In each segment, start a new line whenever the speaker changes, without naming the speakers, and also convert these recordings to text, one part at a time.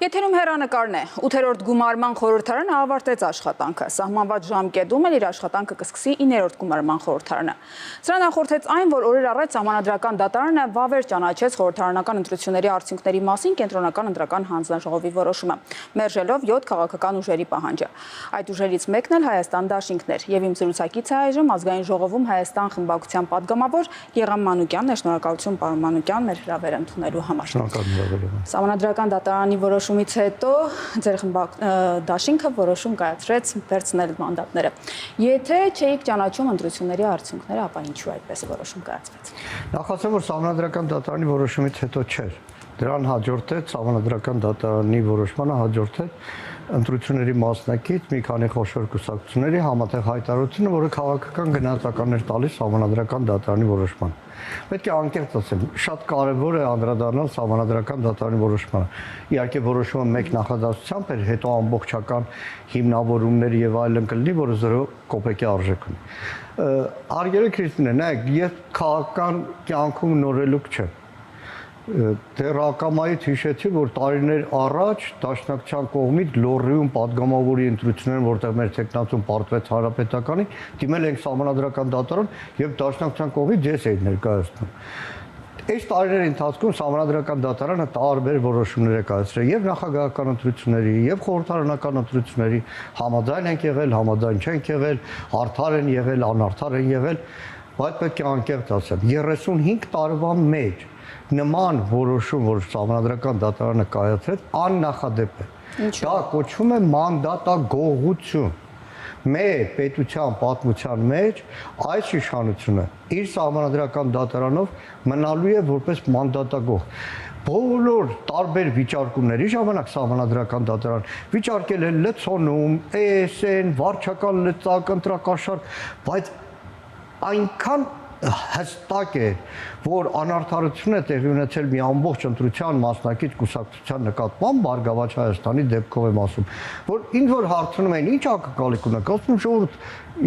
Եթերում հեռանկարն է, 8-րդ գումարման խորհրդարանը ավարտեց աշխատանքը, սահմանված ժամկետում էլ իր աշխատանքը կսկսի 9-րդ գումարման խորհրդարանը։ Սրան նախորդեց այն, որ օրեր առաջ Սահմանադրական դատարանը վավեր ճանաչեց խորհրդարանական ընտրությունների արդյունքների մասին Կենտրոնական ընտրական հանձնաժողովի որոշումը, մերժելով 7 քաղաքական ուժերի պահանջը։ Այդ ուժերից մեկն էլ Հայաստան դաշինքն էր, եւ իմ զրուցակիցը այժմ Ազգային ժողովում Հայաստան խմբակցության պատգամավոր Եղամ Մանուկյանն է, շնորհակալություն պարոն Մանուկյան մեր հրավերը ընդունելու համար։ Սահմանադրական դատարանի որոշումից հետո ձեր դաշինքը որոշում կայացրեց վերցնել մանդատները։ Եթե չէիք ճանաչում ընտրությունների արդյունքները, ապա ինչու այդպես որոշում կայացվեց։
Նախացան, որ Սահմանադրական դատարանի որոշումից հետո չէր։ Դրան հաջորդեց Սահմանադրական դատարանի որոշմանը հաջորդեց ընտրությունների մասնակից մի քանի խոշոր կուսակցությունների համատեղ հայտարարությունը, որը քաղաքական գնահատականներ տալիս Սահմանադրական դատարանի որոշման։ Պետք է անկեղծ ասեմ, շատ կարևոր է անդրադառնալ Սահմանադրական դատարանի որոշմանը։ Իհարկե որոշումը մեկ նախադասությամբ էր, հետո ամբողջական հիմնավորումներ եւ այլն կլինի, որը 0 կոպեկի արժեք ունի։ Արգելը Քրիստինե, նայեք, ես քաղաքական կյանքում նորելուկ չեմ։ Դեռ ակամայից հիշեցի, որ տարիներ առաջ Դաշնակցության կողմից Լոռիում պատգամավորի ընտրություններն, որտեղ մեր տեխնացուն պարտվեց հանրապետականի, դիմել ենք Սահմանադրական դատարան եւ Դաշնակցության կողմից ես էի ներկայացնում։ Այս տարիների ընթացքում Սահմանադրական դատարանը տարբեր որոշումներ է կայացրել եւ նախագահական ընտրությունների եւ խորհրդարանական ընտրությունների, համաձայն են եղել, համաձայն չեն եղել, արդար են եղել, անարդար են եղել, բայց պետք է անկեղծ ասեմ, 35 տարվա մեջ նման որոշում, որ Սահմանադրական դատարանը կայացրեց, աննախադեպ է։ Դա կոչվում է մանդատագողություն։ Մեր պետության պատմության մեջ այս իշխանությունը իր Սահմանադրական դատարանով մնալու է որպես մանդատագող։ Բոլոր տարբեր վիճարկումների ժամանակ Սահմանադրական դատարան վիճարկել է լցոնում, ESN, վարչական լծակ, ընտրակաշար, բայց այնքան հստակ է, որ անարդարություն է տեղի ունեցել մի ամբողջ ընտրության մասնակից կուսակցության նկատմամբ Բարգավաճ Հայաստանի դեպքով եմ ասում, որ ինձ որ հարցնում են ինչ ակնկալիք ունեք, ասում ժողովուրդ,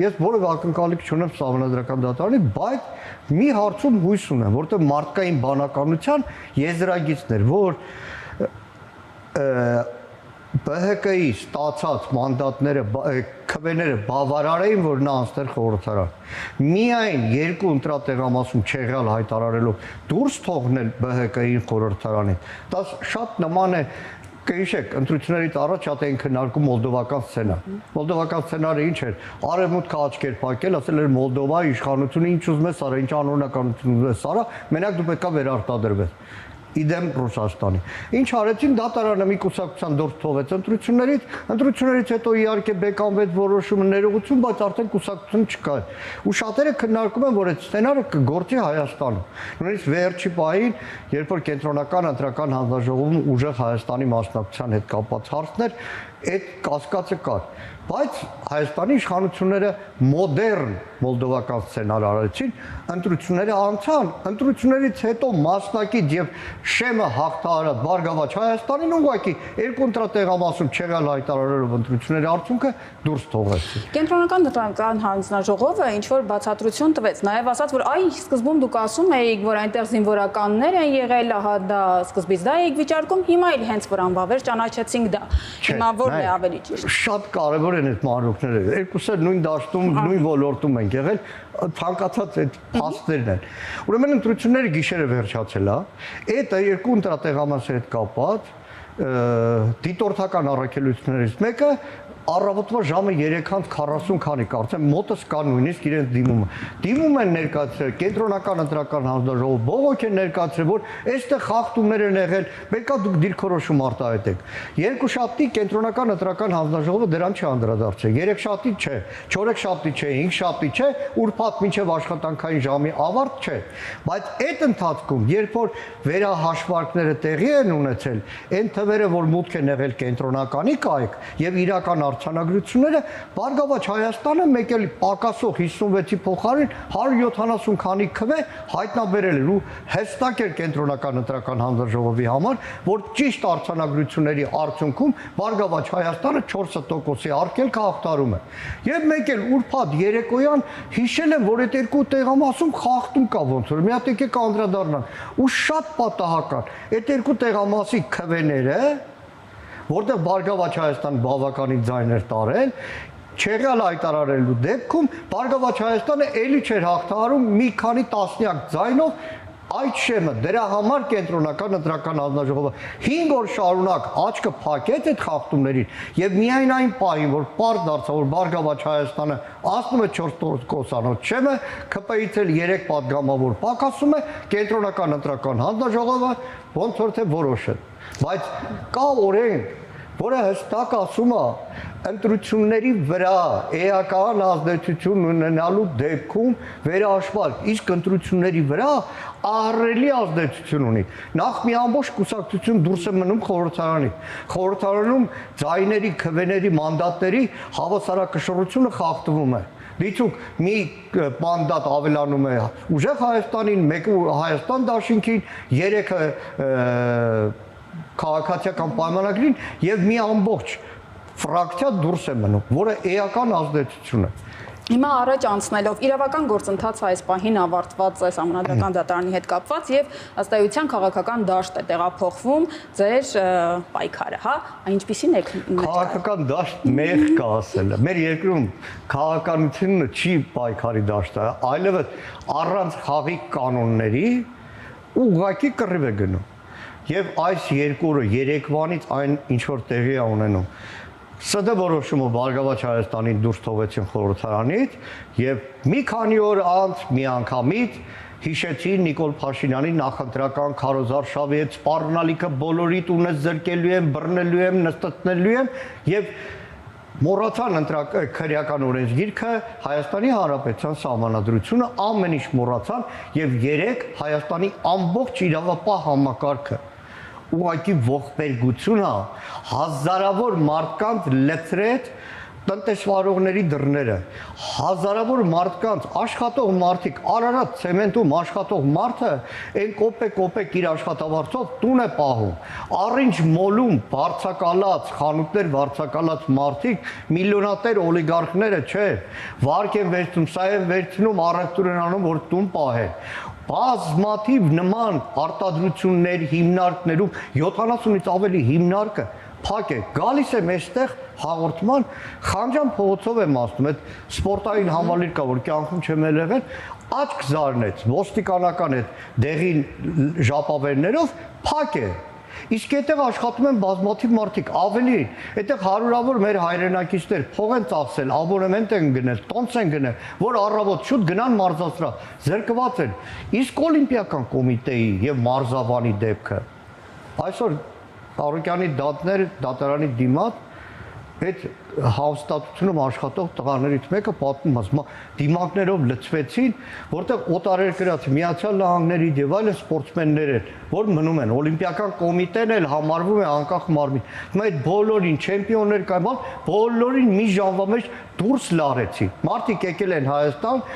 ես որևէ ակնկալիք չունեմ Սահմանադրական դատարանի, բայց մի հարցում հույս ունեմ, որտեղ մարդկային բանականության եզրագիծն էր, որ ԲՀԿ-ի ստացած մանդատները, քվեները բավարար էին, որ նա անցներ խորհրդարան։ Միայն 2 ընտրատեղամասում չեղյալ հայտարարելով դուրս թողնել ԲՀԿ-ին խորհրդարանին։ Դա շատ նման է, կհիշեք, ընտրություններից առաջ շատ էին քննարկում մոլդովական սցենար։ Մոլդովական սցենարը ինչ էր։ Արևմուտքը աչքեր փակել, ասել էր Մոլդովայի իշխանությունը ինչ ուզում է սարա, ինչ անօրինականություն ուզում է սարա, մենակ դու պետքա վերարտադրվես։ Իդեմ Ռուսաստանի։ Ինչ արեցին, դատարանը մի կուսակցության դուրս թողեց ընտրություններից հետո իհարկե բեկանվեց որոշումը ներողություն, բայց արդեն կուսակցություն չկար։ Ու շատերը քննարկում են, որ այդ սցենարը կգործի Հայաստանում։ Նույնիսկ վերջի պահին, երբ որ Կենտրոնական ընտրական հանձնաժողովում ուժեղ Հայաստանի մասնակցության հետ կապված հարցներ, այդ կասկածը կար։ Բայց Հայաստանի իշխանությունները մոդեռն մոլդովական սցենար արեցին, ընտրությունները անցան, ընտրություններից հետո մասնակից եւ շեմը հաղթահարած Բարգավաճ Հայաստանին ուղղակի 2 ընտրատեղամասում չեղյալ հայտարարելով ընտրությունների արդյունքը դուրս թողեցին։
Կենտրոնական ընտրական հանձնաժողովը ինչ որ բացատրություն տվեց, նաեւ ասաց, որ այ սկզբում դուք ասում էիք, որ այնտեղ զինվորականներ են եղել, ահա դա սկզբից դա էիք վիճարկում, հիմա էլ հենց որ անվավեր ճանաչեցինք դա։ Հիմա որն է ավելի ճիշտ։
Շատ կարևոր են այդ մանրուքները։ Երկուսը նույն դաշտում, նույն ոլորտում են եղել, ցանկացած այդ փաստերն են։ Ուրեմն ընտրությունները գիշերը վերջացել է։ Այդ 2 ընտրատեղամասի հետ կապված դիտորդական առաքելություններից մեկը առավոտվա ժամը 3:40 քանի կարծեմ մոտս կա նույնիսկ իրենց դիմում են ներկայացրել Կենտրոնական ընտրական հանձնաժողով բողոք են ներկայացրել, որ այստեղ խախտումներ են եղել, մեկը դուք դիրքորոշում արտահայտեք։ Երկուշաբթի Կենտրոնական ընտրական հանձնաժողովը դրան չի անդրադարձել, երեքշաբթի չէ, չորեքշաբթի չէ, հինգշաբթի չէ, ուրբաթ մինչև աշխատանքային ժամի ավարտ չէ, բայց այդ ընթացքում, երբ որ վերահաշվարկները տեղի են ունեցել, այն թվերը, որ մուտք են եղել կենտրոնականի կայք եւ իրական արձանագրությունները Բարգավաճ Հայաստանը մեկ էլ պակասող 56-ի փոխարեն 170 քանի քվե հայտնաբերել էր ու հստակ էր Կենտրոնական ընտրական հանձնաժողովի համար, որ ճիշտ արձանագրությունների արդյունքում Բարգավաճ Հայաստանը 4%-ի արգելք հաղթարում է։ Եվ մեկ էլ ուրբաթ երեկոյան հիշել են, որ այդ 2 տեղամասում խախտում կա ոնց որ։ Մի հատ եկեք անդրադառնանք ու շատ պատահական այդ 2 տեղամասի քվեները որտեղ Բարգավաճ Հայաստան բավականին ձայներ տարել, չեղյալ հայտարարելու դեպքում Բարգավաճ Հայաստանը ելի չէր հաղթահարում մի քանի տասնյակ ձայնով այդ շեմը դրա համար կենտրոնական ընտրական հանձնաժողովը 5 օր շարունակ աչքը փակեց այդ խախտումներին եւ միայն այն պահին որ պարզ դարձավ որ Բարգավաճ Հայաստանը 14%-անոց շեմը ԿՊ-ից էլ 3 падգամավոր պակասում է կենտրոնական ընտրական հանձնաժողովը ոնց որ թե որոշել բայց կա օրենք որը հստակ ասում է ընտրությունների վրա էական ազդեցություն ունենալու դեպքում վերահաշվարկ, իսկ ընտրությունների վրա ահռելի ազդեցություն ունի։ Նախ մի ամբողջ կուսակցություն դուրս է մնում խորհրդարանից։ Խորհրդարանում ձայների, քվեների, մանդատների հավասարակշռությունը խախտվում է։ Դիցուք մի մանդատ ավելանում է ուժեղ Հայաստանին, մեկը Հայաստան դաշինքին, 3-ը քաղաքացիական պայմանագրին եւ մի ամբողջ ֆրակցիա դուրս է մնում, որը էական ազդեցություն է։
Հիմա առաջ անցնելով իրավական գործընթացը այս պահին ավարտված է Սահմանադրական դատարանի հետ կապված եւ ըստ էության քաղաքական դաշտ է տեղափոխվում ձեր պայքարը, հա, ինչպիսին է
քաղաքական դաշտ մեղ կա ասելը։ Մեր երկրում քաղաքականությունը չի պայքարի դաշտը, այլևս առանց խաղի կանոնների ուղղակի կռիվ է գնում։ Եվ այս երկու օրը երեկվանից այն ինչ որ տեղի է ունենում ՍԴ որոշումը Բարգավաճ Հայաստանին դուրս թողեցին խորհրդարանից եւ մի քանի օր անց միանգամից հիշեցին Նիկոլ Փաշինյանի նախընտրական քարոզարշավի հետ սպառնալիքը բոլորի տունը զրկելու եմ, բռնելու եմ, նստեցնելու եմ եւ մոռացան քրեական օրենսգիրքը Հայաստանի Հանրապետության սահմանադրությունը ամեն ինչ մոռացան եւ 3 Հայաստանի ամբողջ իրավապահ համակարգը ուղղակի ողբերգությունը հազարավոր մարդկանց լցրեց տնտեսվարողների դռները հազարավոր մարդկանց աշխատող մարդիկ Արարատ ցեմենտում աշխատող մարդը այն կոպեկ իր աշխատավարձով տուն է պահում առինջ մոլում բարձակալած խանութներ բարձակալած մարդիկ միլիոնատեր օլիգարխները չէ վարկ են վերցնում սա են վերցնում առևտուր են անում որ տուն պահեն բազմաթիվ նման արտադրություններ հիմնարկներում 70-ից ավելի հիմնարկը փակ է գալիս եմ այստեղ հաղորդման խանջան փողոցով եմ ասում այդ սպորտային համալիր կա որ կյանքում չեմ եղել աչք զարնեց ոստիկանական այդ դեղին ժապավերներով փակ է իսկ այդտեղ աշխատում են բազմաթիվ մարդիկ ավելի այդտեղ հարյուրավոր մեր հայրենակիցներ փող են ծախսել աբոնեմենտ են գնել տոնց են գնել որ առավոտ շուտ գնան մարզասրահ զրկված են իսկ օլիմպիական կոմիտեի եւ մարզավանի դեպքը այսօր Արոկյանի դատարանի դիմաց այդ հաստատությունում աշխատող տղաներից մեկը պատմում ասում դիմակներով լցվեցին որտեղ օտարերկրացի Միացյալ Նահանգների եւ այլ սպորտսմեններ են որ մնում են օլիմպիական կոմիտեն էլ համարվում է անկախ մարմին այդ բոլորին չեմպիոններ կան բոլորին մի ժամվա մեջ դուրս լարեցին մարդիկ եկել են Հայաստան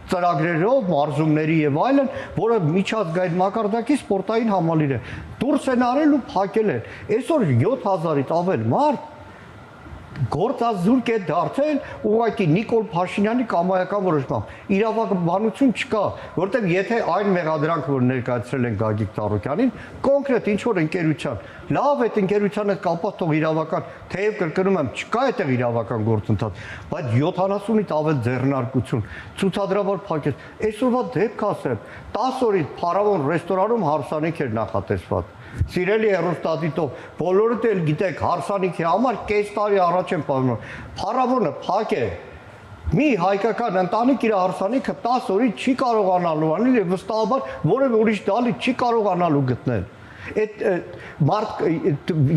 ծրագրերով, մարզումների եւ այլն, որը միջազգային մակարդակի սպորտային համալիր է։ Դուրս են արել ու փակել են։ Այսօր 7000-ից ավել մարդ գործազուրկ է դարձել ուղղակի Նիկոլ Փաշինյանի կամայական որոշմամբ իրավաբանություն չկա որտեղ եթե այն մեղադրանքը որ ներկայացրել են Գագիկ Ծառուկյանին կոնկրետ ինչ որ ընկերության լավ այդ ընկերության հետ կապված թող իրավական թեև կրկնում եմ չկա այդտեղ իրավական գործընթաց բայց 70-ից ավել ձեռնարկություն ցուցադրավոր փակեց այսօրվա դեպք ասեմ 10 օրից փարավոն ռեստորանում հարսանիք էր նախատեսված Սիրելի հեռուստադիտող, բոլորդ էլ գիտեք, հարսանիքի համար կես տարի առաջ են պատմում։ Փարավոնը փակ է։ Մի հայկական ընտանիք իր հարսանիքը 10 օրից չի կարողանալու անել եւ վստահաբար որևէ ուրիշ դալի չի կարողանալու գտնել։ Այդ մարդ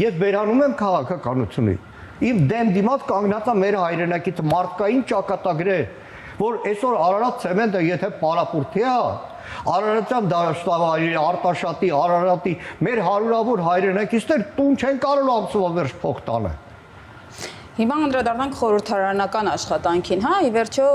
ես վերանում եմ քաղաքականությունից։ Իմ դեմ դիմաց կանգնած է մեր հայրենակիցը մարդկային ճակատագրեր, որ այսօր Արարատ ցեմենտը եթե պարապուրտի է Արարատյան դաշտավայրի, Արտաշատի, Արարատի մեր հարյուրավոր հայրենակիցներ տուն չեն կարող ամսվա վերջ փող տանը։
Հիմա անդրադառնանք խորհրդարանական աշխատանքին, հա, ի վերջո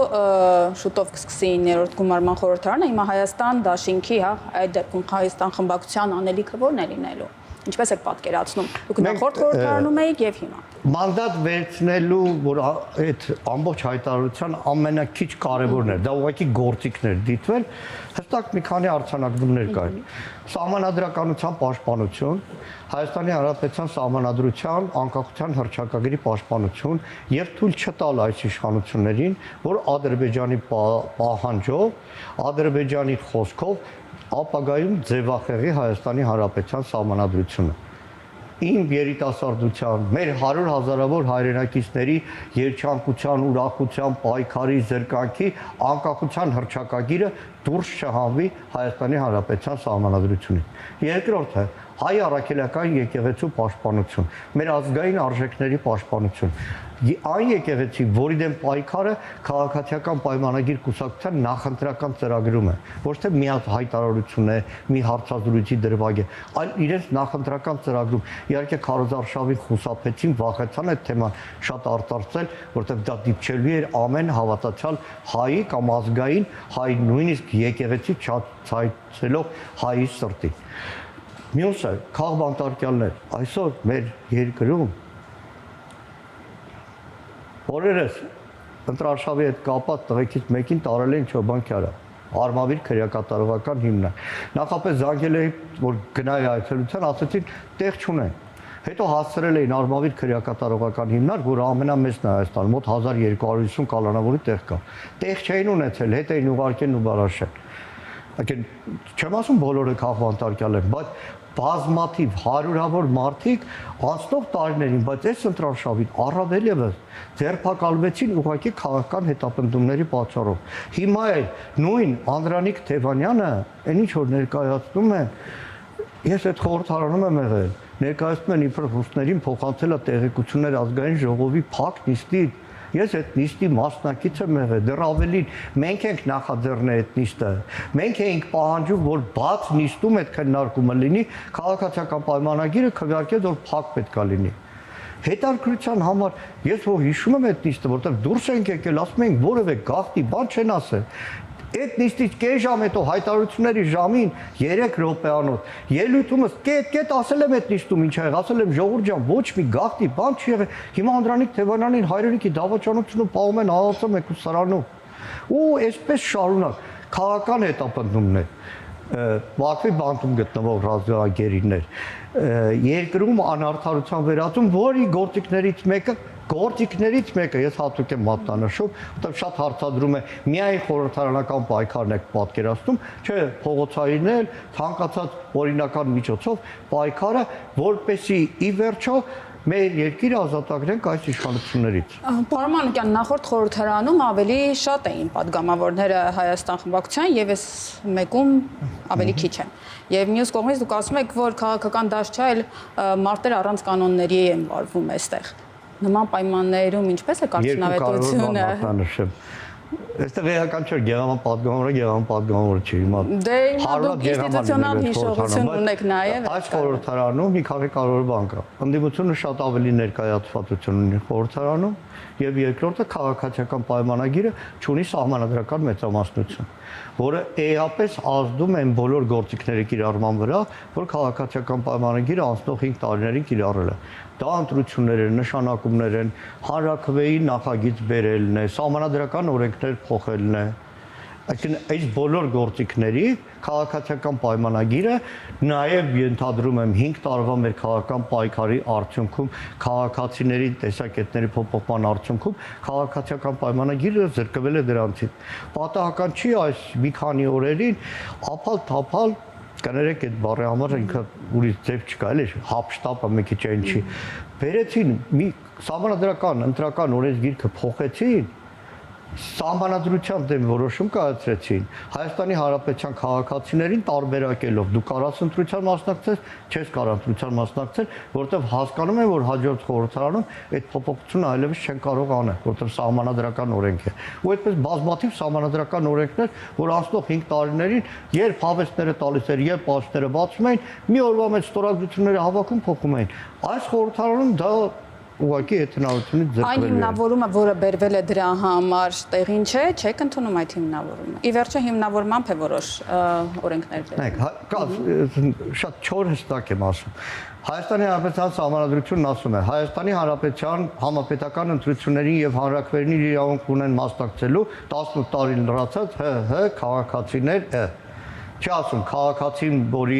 շուտով կսկսի 9-րդ գումարման խորհրդարանը, հիմա Հայաստան դաշինքի, հա, այդ դեպքում Հայաստան խմբակցության անելիքը ո՞րն է լինելու։ Ինչպես եք պատկերացնում։ Դուք նախորդ խորհրդարանում եք եւ հիմա։
Մանդատ վերցնելու, որ այդ ամբողջ հայտարարության ամենաքիչ կարևորն էր, դա ուղղակի գործիքներ դիտվել, հստակ մի քանի արձանագրումներ կային։ Սահմանադրականության պաշտպանություն, Հայաստանի Հանրապետության Սահմանադրության անկախության հռչակագրի պաշտպանություն եւ թույլ չտալ այս իշխանություններին, որ Ադրբեջանի պահանջով, Ադրբեջանի խոսքով ապագայում ձևախեղի Հայաստանի Հանրապետության Սահմանադրությունը։ Իմ երիտասարդության, մեր 100 հազարավոր հայրենակիցների երջանկության, ուրախության, պայքարի, զրկանքի, անկախության հռչակագիրը դուրս չհանվի Հայաստանի Հանրապետության Սահմանադրությունից։ Երկրորդը հայ առաքելական եկեղեցու պաշտպանություն, մեր ազգային արժեքների պաշտպանություն։ Այն եկեղեցի, որի դեմ պայքարը քաղաքացիական պայմանագիր կուսակցության նախընտրական ծրագրում է, ոչ թե մի հատ հայտարարություն է, մի հարցազրույցի դրվագ է, այլ իրենց նախընտրական ծրագրում։ Իհարկե քարոզարշավին խուսափեցին, վախեցան այդ թեման շատ արտարծել, որտեղ դա դիպչելու էր ամեն հավատացյալ հայի կամ ազգային հայ, նույնիսկ եկեղեցի ցայցելով հայի սրտին։ Մյուսը քաղբանտարկյալներ, այսօր մեր երկրում օրերս ընտրարշավի հետ կապած տղեկից մեկին տարել են Չոբանկյարը, Արմավիր քրեակատարողական հիմնարկ։ Նախապես զանգել էին, որ գնայի այցելության, ասացին տեղ չունեն։ Հետո հասցրել էին Արմավիր քրեակատարողական հիմնարկ, որը ամենամեծն է Հայաստանում, մոտ 1250 կալանավորի տեղ կա։ Տեղ չէին ունեցել, հետ էին ուղարկել ու բարաշել։ Ակեն չեմ ասում բոլորը քաղբանտարկյալ են, բայց բազմաթիվ հարյուրավոր մարդիկ անցնող տարիներին, բայց այս ընտրարշավին առավել ևս ձերբակալվեցին ուղղակի քաղաքական հետապնդումների պատճառով։ Հիմա էլ նույն Անդրանիկ Թևանյանը, այն ինչ որ ներկայացնում են, ես այդ խորհրդարանում եմ եղել, ներկայացնում են իբր ռուսներին փոխանցել է տեղեկություններ ազգային ժողովի փակ նիստի։ Ես այդ նիստի մասնակից եմ եղել, դեռ ավելին մենք ենք նախաձեռնել այդ նիստը։ Մենք էինք պահանջում, որ բաց նիստում այդ քննարկումը լինի, քաղաքացիական պայմանագիրը քվեարկել, որ փակ պետքա լինի։ Հետաքրքրության համար ես որ հիշում եմ այդ նիստը, որտեղ դուրս ենք եկել, ասում ենք որևէ գաղտնի բան չեն ասել։ Այդ նիստից կես ժամ հետո հայտարարությունների ժամին 3 րոպեանոց ելույթումս կետ ասել եմ այդ նիստում ինչ ա եղել, ասել եմ ժողովուրդ ջան, ոչ մի գաղտնի բան չի եղել։ Հիմա Անդրանիկ Թևանյանին հայրենիքի դավաճանությունը պահում են ԱԱՑ մեկուսարանում։ Ու այսպես շարունակ քաղաքական հետապնդումներ, Բաքվի բանտում գտնվող ռազմագերիներ, երկրում անարդարության վերածում, որի գործիքներից մեկը ես հատուկ եմ մատնանշում, որտեղ շատ հարցադրում է միայն խորհրդարանական պայքարն եք պատկերացնում, չէ, փողոցային էլ ցանկացած օրինական միջոցով պայքարը, որպեսի ի վերջո մեր երկիրը ազատագրենք այս իշխանություններից։
Պարոն Մանուկյան, նախորդ խորհրդարանում ավելի շատ էին падգամավորները Հայաստան խմբակցության եւ այս մեկում ավելի քիչ են։ Եվ մյուս կողմից դուք ասում եք, որ քաղաքական դաշտ չէ, այլ մարտեր առանց կանոնների են վարվում այստեղ։ Նման պայմաններում ինչպես է արդյունավետությունը։
Այստեղ էական չէ, գեղարվան падգամավորը չի, հիմա
դե դուք ինստիտուցիոնալ հիշողություն ունեք նաև
այս խորհրդարանում մի քանի կարևոր բան կա։ Ընդդիմությունը շատ ավելի ներկայացվածություն ունի խորհրդարանում եւ երկրորդը քաղաքացիական պայմանագիրը ունի սահմանադրական մեծամասնություն, որը էապես ազդում են բոլոր գործիքների կիրառման վրա, որ քաղաքացիական պայմանագիրը անցնող 5 տարիներին կիրառել է։ Դա ընտրություններ են, նշանակումներ են, հանրաքվեի նախագիծ բերելն է, սահմանադրական օրենքներ փոխելն է։ Այսինքն այս բոլոր գործիքների քաղաքացիական պայմանագիրը նաև ենթադրում եմ 5 տարվա մեր քաղաքական պայքարի արդյունքում քաղաքացիների տեսակետների փոփոխման արդյունքում քաղաքացիական պայմանագիրը զրկվել է դրանցից։ Պատահական չի այս մի քանի օրերին ափալ-թափալ կներեք այդ բառի համար ինքը ուրիշ ձև չկա, էլի հապշտապը մի քիչ այն չի։ Բերեցին մի սահմանադրական ընտրական օրենսգիրքը փոխեցին, սահմանադրության դեմ որոշում կայացրեցին Հայաստանի Հանրապետության քաղաքացիներին տարբերակելով դու կարաս ընտրության մասնակցես, չես կարող ընտրության մասնակցել, որովհետև հասկանում են, որ հաջորդ խորհրդարանում այդ փոփոխությունը այլևս չեն կարող անել, որովհետև սահմանադրական օրենք է։ Ու այդպես բազմաթիվ սահմանադրական օրենքներ, որ անցնող 5 տարիներին երբ հավեսները տալիս էր, երբ պաշտները բացում էին, մի օրվա մեջ ստորագրությունները հավաքում փոխում էին։ Այս խորհրդարանում դա ուղղակի հետնալությունից ձգվել է։
Այն հիմնավորումը, որը բերվել է դրա համար, տեղին չէ, չեք ընդունում այդ հիմնավորումը։ Ի վերջո հիմնավորմամբ է որոշ օրենքներ բերվել։
Նայեք, շատ չոր հստակ եմ ասում։ Հայաստանի Հանրապետության Սահմանադրությունն ասում է. Հայաստանի Հանրապետության համապետական ընտրություններին եւ հանրակրվերին իրավունք ունեն մասնակցելու 18 տարի լրացած ՀՀ քաղաքացիներ Չի ասում քաղաքացին, որի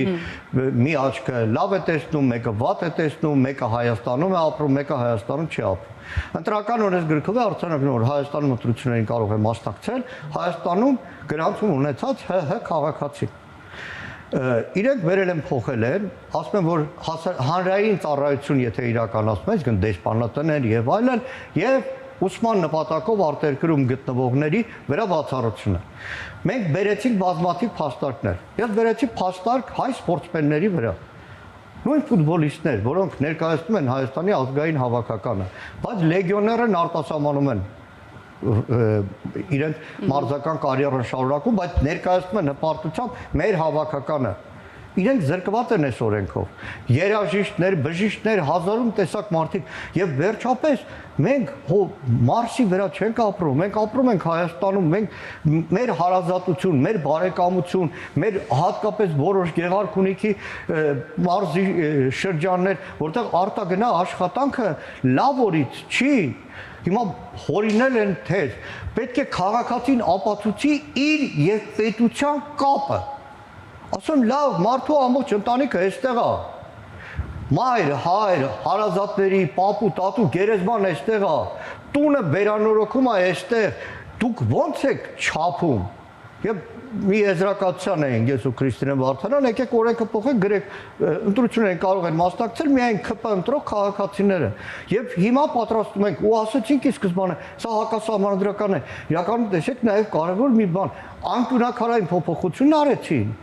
մի աչքը լավ է տեսնում, մեկը վատ է տեսնում, մեկը Հայաստանում է ապրում, մեկը Հայաստանում չի ապրում։ Ընտրական օրենսգրքում է արձանագրում, որ Հայաստանում ընտրություններին կարող է մասնակցել Հայաստանում գրանցում ունեցած ՀՀ քաղաքացի։ Իրենք վերել են փոխել են, ասում են, որ հանրային ծառայություն եթե իրականացնում են, այսինքն դեսպանատներ եւ այլն, եւ ուսման նպատակով արտերկրում գտնվողների վրա բացառությունը։ Մենք բերեցինք բազմաթիվ փաստարկներ։ Ես բերեցի փաստարկ հայ սպորտսմենների վրա։ Նույն ֆուտբոլիստներ, որոնք ներկայացնում են Հայաստանի ազգային հավաքականը, բայց լեգիոներն արտասահմանում են իրենց մարզական կարիերան շարունակում, բայց ներկայացնում են հպարտությամբ մեր հավաքականը։ Իրենք զրկված են այս օրենքով։ Երաժիշտներ, բժիշկներ, հազարում տեսակ մարդիկ եւ վերջապես մենք Մարսի վրա չենք ապրում, մենք ապրում ենք Հայաստանում, մենք մեր հարազատություն, մեր բարեկամություն, մեր հատկապես որոշ Գեղարքունիքի մարզի շրջաններ, որտեղ արտագնա աշխատանքը լավ օրից չի։ Հիմա հորինել են թեզ։ Պետք է քաղաքացին ապացուցի իր եւ պետության կապը։ Ասում լավ, մարդու ամբողջ ընտանիքը այստեղ է։ Մայր, հայր, հարազատների, պապու, տատու, գերեզման այստեղ է։ Տունը վերանորոգում է այստեղ։ Դուք ո՞նց եք չափում։ Եվ մի եզրակացության էին ես ու Քրիստինե Վարդանյան, եկեք օրենքը փոխենք, գրեք ընտրություններին կարող են մասնակցել միայն ԿՊ ընտրող քաղաքացիները։ Եվ հիմա պատրաստում ենք ու ասացինք ի սկզբանե, սա հակասահմանադրական է։ Իրականում տեսեք նաև կարևոր մի բան, անկյունաքարային փոփոխություն արեցին։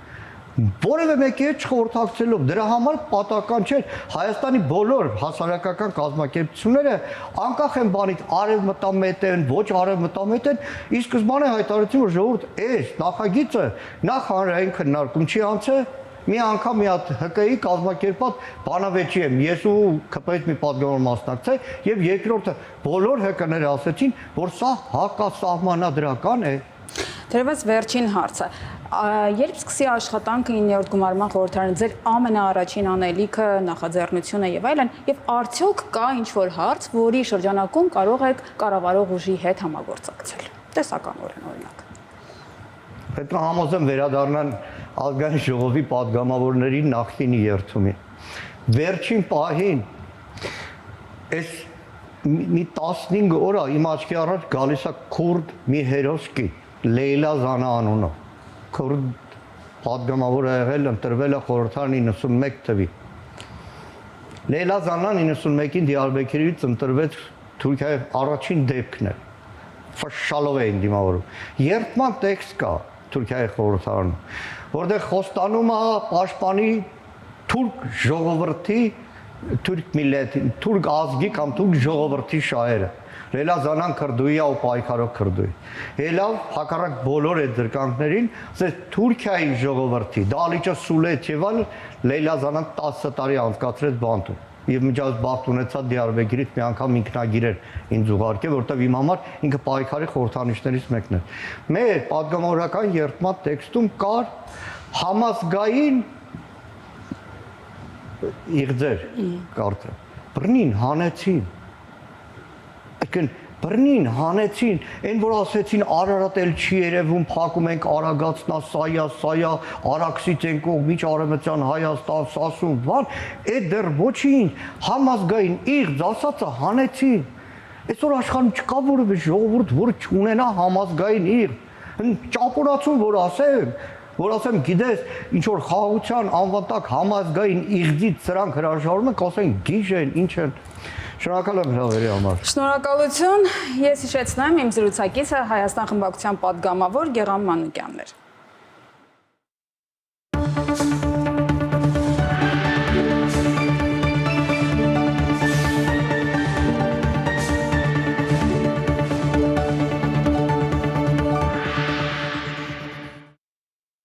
Որևէ մեկի հետ չխորհրդակցելով դրա համար պատական չէ Հայաստանի բոլոր հասարակական կազմակերպությունները անկախ են բանից արևմտամետ են, ոչ արևմտամետ են, ի սկզբանե հայտարարեցին, որ ժողովուրդ այս նախագիծը նախ հանրային քննարկում չի անցել, մի անգամ մի հատ ՀԿ-ի կազմակերպած բանավեճի եմ, ես ու ԿՊ-ից մի պատգամավոր մասնակցել եւ երկրորդը բոլոր ՀԿ-ները ասեցին, որ սա հակասահմանադրական է։
Դերևս վերջին հարցը։ Երբ սկսի աշխատանքը 9-րդ գումարման խորհրդարանը ձեր ամենաառաջին անելիքը, նախաձեռնությունը եւ այլն, եւ արդյոք կա ինչ-որ հարց, որի շրջանակում կարող եք կառավարող ուժի հետ համագործակցել։ Տեսականորեն օրինակ։
Պետք է համոզեմ վերադառնան ազգային ժողովի պատգամավորների նախկինի երթումին։ Վերջին պահին այս մի 15 օր իմ աչքի առաջ գալիս է քուրդ մի հերոսկի Լեյլա Զանա անունով։ Քուրդ պատգամավոր է եղել, ընտրվել է խորհրդարան 91 թվի։ Լեյլա Զանան 91-ին Դիարբեքիրից ընտրվեց Թուրքիայի առաջին դեպքն է։ Ֆշշալով էին դիմավորում։ Երդման տեքստ կա Թուրքիայի խորհրդարանում, որտեղ խոստանում է պաշտպանի թուրք ժողովրդի, թուրք միլլեթի, թուրք ազգի կամ թուրք ժողովրդի շահերը։ Լեյլա Զանան քրդուի է ու պայքարող քրդուի։ Հելավ հակառակ բոլոր այդ դրկանքներին, ասես Թուրքիայի ժողովրդի, Դալիճը Սուլետ եւ այլն Լեյլա Զանան 10 տարի անցկացրեց բանտում։ Եվ միջազգ բախտ ունեցա Դիարբեքիրից մի անգամ ինքնագիր էր ինձ ուղարկել, որտեղ իմ համար ինքը պայքարի խորհրդանիշներից մեկն էր։ Մեր պատգամավորական երդման տեքստում կար համազգային իղձեր կարծրը։ Բռնին հանեցին։ Այսինքն բռնին հանեցին, այն որ ասեցին Արարատ էլ չի երևում, փակում ենք Արագածնա, սայա, Արաքսից ենք կողմիչ արևմտյան Հայաստան, Սասուն, բան, այդ դեռ ոչինչ, համազգային իղձ ասածը հանեցին։ Այսօր աշխարհում չկա որևէ ժողովուրդ, որը չունենա համազգային իղձ։ Ճապոնացուն որ ասեմ, գիտես, ինչ որ խաղաղության անվտանգ համազգային իղձից սրանք հրաժարվում են, ասեն գիժ են, ինչ են։ Շնորհակալ եմ հրավերի համար։
Շնորհակալություն։ Ես հիշեցնեմ իմ զրուցակիցը Հայաստան խմբակցության պատգամավոր Գեղամ Մանուկյանն էր։